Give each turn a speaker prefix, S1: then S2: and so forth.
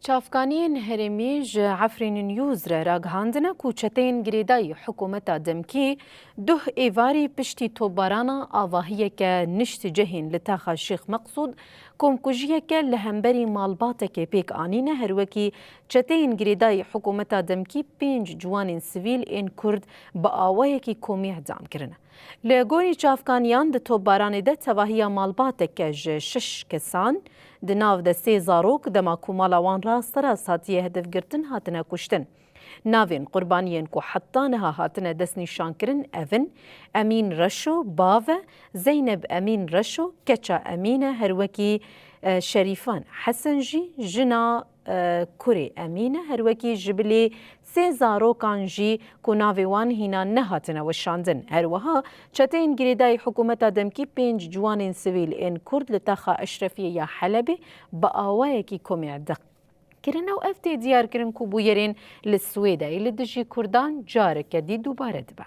S1: چافکانین هرمی ج عفرین نیوز را راگهاندنه کوچتین گریدای حکومت دمکی ده ایواری پشتی توبارانا آواهیه که نشت جهین لتاخا شیخ مقصود کمکوژیه که لهمبری مالباته که پیک آنینه هروکی چتین گریدای حکومت دمکی 5 جوان سویل این کرد با آوهی که کومی اعدام کرنه. لگوی چافکانیان ده توباران ده تواهی مالباته که 6 کسان ده ناو ده 3 زاروک دما کومالاوان را سراس هاتیه هدف گرتن هاتنه کشتن. ناوین قربانیین کو حتی نها هاتنه دست نیشان کرن اوین امین رشو باوه زینب امین رشو کچا امینه هروکی شریفان حسن جی جنا کوری امینه هروکی جبلی 3 زاروکان جی کو ناویوان هینا نهاتنه وشاندن هروها چتین گریدای حکومت دمکی 5 جوان سویل این کرد لتاخا اشرفیه یا حلبی با آوائه کی کمی دق کرن او افتی دیار کرن کو بویرین لسویده ایل دجی کردان جارک دی دوباره دبا